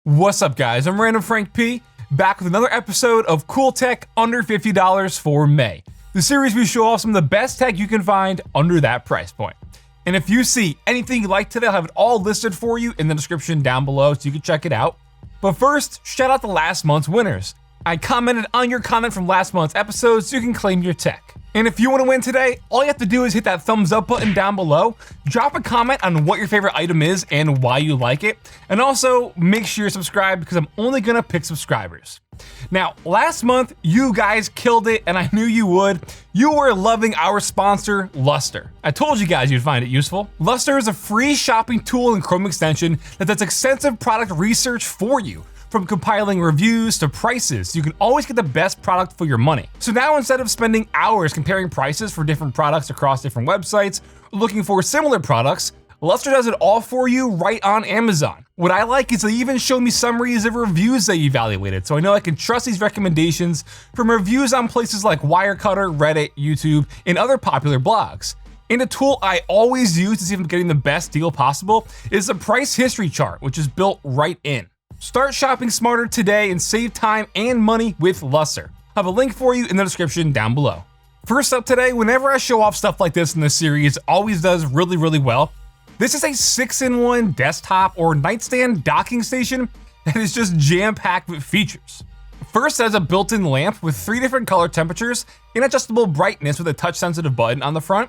What's up, guys? I'm randomfrankp, back with another episode of Cool Tech Under $50 for May. The series we show off some of the best tech you can find under that price point. And if you see anything you like today, I'll have it all listed for you in the description down below so you can check it out. But first, shout out to last month's winners. I commented on your comment from last month's episode so you can claim your tech. And if you want to win today, all you have to do is hit that thumbs up button down below, drop a comment on what your favorite item is and why you like it, and also make sure you're subscribed because I'm only gonna pick subscribers. Now, last month, you guys killed it and I knew you would. You were loving our sponsor, Lustre. I told you guys you'd find it useful. Lustre is a free shopping tool and Chrome extension that does extensive product research for you. From compiling reviews to prices, you can always get the best product for your money. So now instead of spending hours comparing prices for different products across different websites, or looking for similar products, Lustre does it all for you right on Amazon. What I like is they even show me summaries of reviews they evaluated, so I know I can trust these recommendations from reviews on places like Wirecutter, Reddit, YouTube, and other popular blogs. And a tool I always use to see if I'm getting the best deal possible is the price history chart, which is built right in. Start shopping smarter today and save time and money with Lustre. I have a link for you in the description down below. First up today, whenever I show off stuff like this in this series, it always does really well. This is a 6-in-1 desktop or nightstand docking station that is just jam-packed with features. First, it has a built-in lamp with 3 different color temperatures and adjustable brightness with a touch-sensitive button on the front.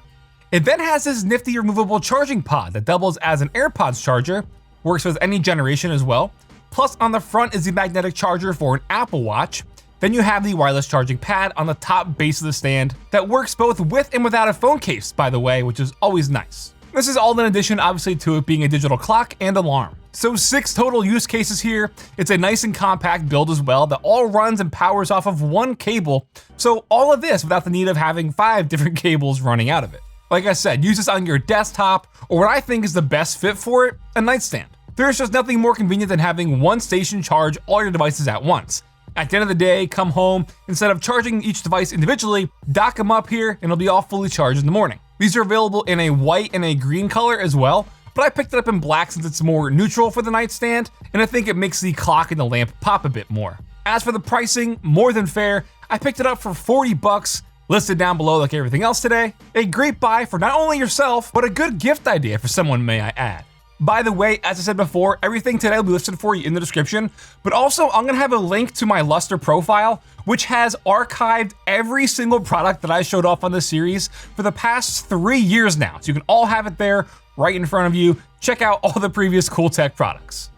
It then has this nifty removable charging pod that doubles as an AirPods charger, works with any generation as well. Plus, on the front is the magnetic charger for an Apple Watch. Then you have the wireless charging pad on the top base of the stand that works both with and without a phone case, by the way, which is always nice. This is all in addition, obviously, to it being a digital clock and alarm. So 6 total use cases here. It's a nice and compact build as well that all runs and powers off of one cable. So all of this without the need of having 5 different cables running out of it. Like I said, use this on your desktop or what I think is the best fit for it, a nightstand. There's just nothing more convenient than having one station charge all your devices at once. At the end of the day, come home, instead of charging each device individually, dock them up here and it'll be all fully charged in the morning. These are available in a white and a green color as well, but I picked it up in black since it's more neutral for the nightstand, and I think it makes the clock and the lamp pop a bit more. As for the pricing, more than fair. I picked it up for 40 bucks, listed down below like everything else today. A great buy for not only yourself, but a good gift idea for someone, may I add. By the way, as I said before, everything today will be listed for you in the description, but also I'm gonna have a link to my Lustre profile, which has archived every single product that I showed off on this series for the past 3 years now. So you can all have it there right in front of you. Check out all the previous cool tech products.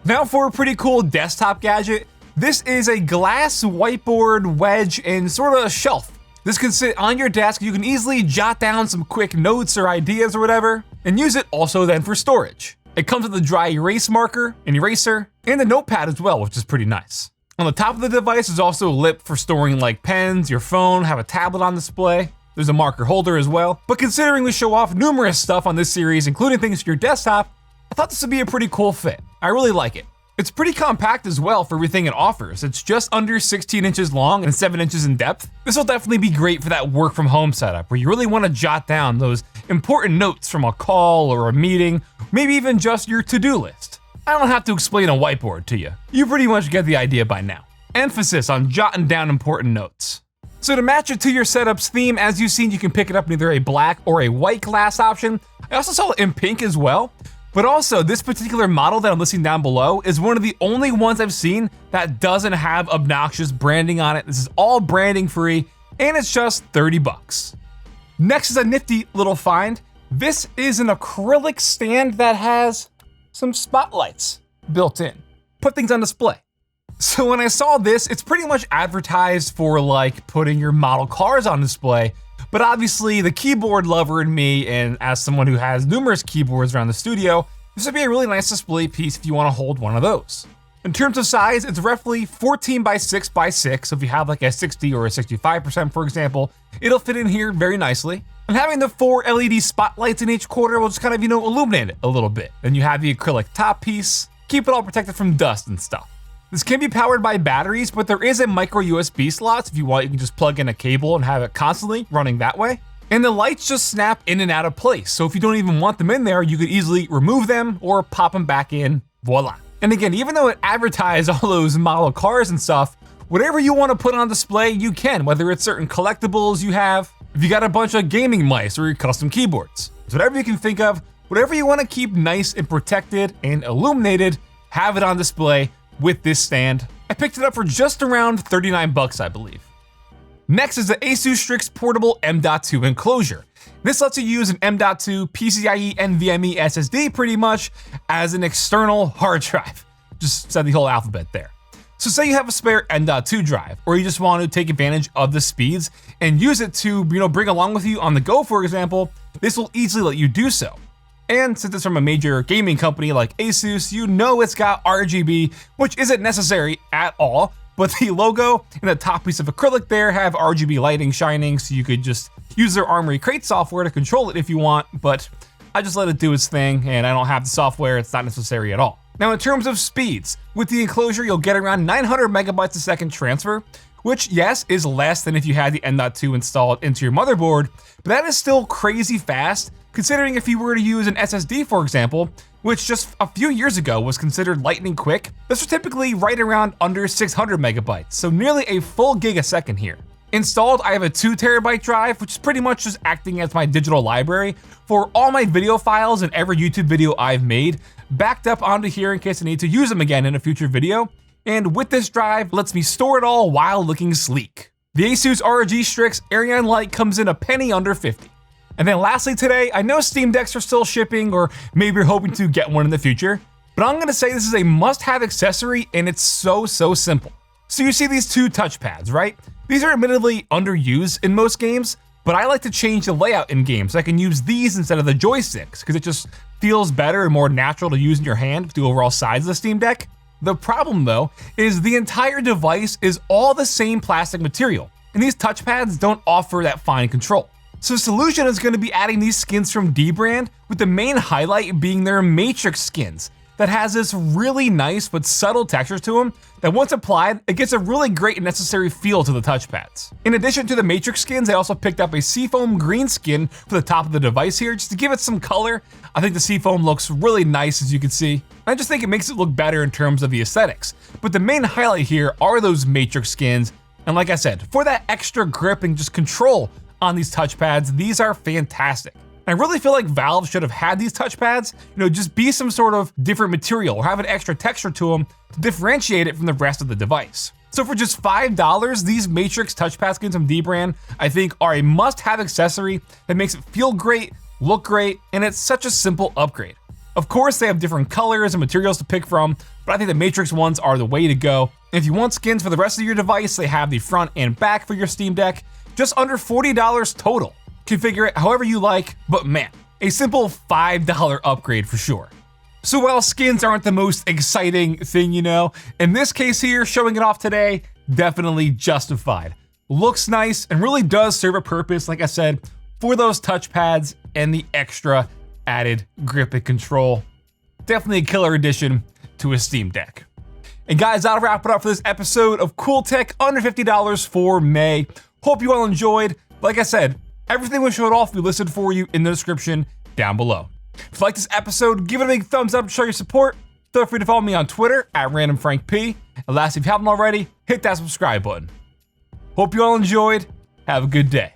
Now for a pretty cool desktop gadget. This is a glass whiteboard, wedge, and sort of a shelf. This can sit on your desk. You can easily jot down some quick notes or ideas or whatever, and use it also then for storage. It comes with a dry erase marker, an eraser, and a notepad as well, which is pretty nice. On the top of the device is also a lip for storing like pens, your phone, have a tablet on display. There's a marker holder as well. But considering we show off numerous stuff on this series, including things for your desktop, I thought this would be a pretty cool fit. I really like it. It's pretty compact as well for everything it offers. It's just under 16 inches long and 7 inches in depth. This will definitely be great for that work from home setup where you really want to jot down those important notes from a call or a meeting, maybe even just your to-do list. I don't have to explain a whiteboard to you. You pretty much get the idea by now. Emphasis on jotting down important notes. So to match it to your setup's theme, as you've seen, you can pick it up in either a black or a white glass option. I also saw it in pink as well. But also, this particular model that I'm listing down below is one of the only ones I've seen that doesn't have obnoxious branding on it. This is all branding free, and it's just 30 bucks. Next is a nifty little find. This is an acrylic stand that has some spotlights built in. Put things on display. So when I saw this, it's pretty much advertised for like putting your model cars on display. But obviously the keyboard lover in me, and as someone who has numerous keyboards around the studio, this would be a really nice display piece if you want to hold one of those. In terms of size, it's roughly 14 by 6 by 6. So if you have like a 60 or a 65%, for example, it'll fit in here very nicely. And having the 4 LED spotlights in each corner will just kind of, illuminate it a little bit. Then you have the acrylic top piece, keep it all protected from dust and stuff. This can be powered by batteries, but there is a micro USB slot. So if you want, you can just plug in a cable and have it constantly running that way. And the lights just snap in and out of place. So if you don't even want them in there, you could easily remove them or pop them back in, voila. And again, even though it advertised all those model cars and stuff, whatever you want to put on display, you can, whether it's certain collectibles you have, if you got a bunch of gaming mice or your custom keyboards. So whatever you can think of, whatever you want to keep nice and protected and illuminated, have it on display with this stand. I picked it up for just around 39 bucks, I believe. Next is the ASUS Strix Portable M.2 enclosure. This lets you use an M.2 PCIe NVMe SSD pretty much as an external hard drive. Just said the whole alphabet there. So say you have a spare M.2 drive, or you just want to take advantage of the speeds and use it to, bring along with you on the go, for example, this will easily let you do so. And since it's from a major gaming company like ASUS, you know it's got RGB, which isn't necessary at all, but the logo and the top piece of acrylic there have RGB lighting shining, so you could just use their Armory Crate software to control it if you want, but I just let it do its thing, and I don't have the software, it's not necessary at all. Now in terms of speeds, with the enclosure you'll get around 900 megabytes a second transfer, which yes, is less than if you had the M.2 installed into your motherboard, but that is still crazy fast, considering if you were to use an SSD, for example, which just a few years ago was considered lightning quick, this was typically right around under 600 megabytes, so nearly a full gig a second here. Installed, I have a 2 terabyte drive, which is pretty much just acting as my digital library for all my video files and every YouTube video I've made, backed up onto here in case I need to use them again in a future video. And with this drive, it lets me store it all while looking sleek. The ASUS ROG Strix Ariane Lite comes in a penny under 50. And then lastly today, I know Steam Decks are still shipping, or maybe you're hoping to get one in the future, but I'm gonna say this is a must-have accessory, and it's so simple. So you see these 2 touchpads, right? These are admittedly underused in most games, but I like to change the layout in games so I can use these instead of the joysticks, because it just feels better and more natural to use in your hand with the overall size of the Steam Deck. The problem though, is the entire device is all the same plastic material, and these touchpads don't offer that fine control. So the solution is going to be adding these skins from dbrand, with the main highlight being their matrix skins that has this really nice but subtle texture to them that once applied, it gets a really great and necessary feel to the touchpads. In addition to the matrix skins, I also picked up a seafoam green skin for the top of the device here just to give it some color. I think the seafoam looks really nice, as you can see. I just think it makes it look better in terms of the aesthetics. But the main highlight here are those matrix skins, and like I said, for that extra grip and just control on these touchpads, these are fantastic. I really feel like Valve should have had these touchpads, just be some sort of different material or have an extra texture to them to differentiate it from the rest of the device. So for just $5, these matrix touchpad skins from dbrand, I think are a must-have accessory that makes it feel great, look great, and it's such a simple upgrade. Of course, they have different colors and materials to pick from, but I think the matrix ones are the way to go. And if you want skins for the rest of your device, they have the front and back for your Steam Deck, just under $40 total. Configure it however you like, but man, a simple $5 upgrade for sure. So while skins aren't the most exciting thing, in this case here, showing it off today, definitely justified. Looks nice and really does serve a purpose, like I said, for those touchpads and the extra added grip and control. Definitely a killer addition to a Steam Deck. And guys, that'll wrap it up for this episode of Cool Tech under $50 for May. Hope you all enjoyed. Like I said, everything we showed off will be listed for you in the description down below. If you like this episode, give it a big thumbs up to show your support. Feel free to follow me on Twitter at randomfrankp. And lastly, if you haven't already, hit that subscribe button. Hope you all enjoyed. Have a good day.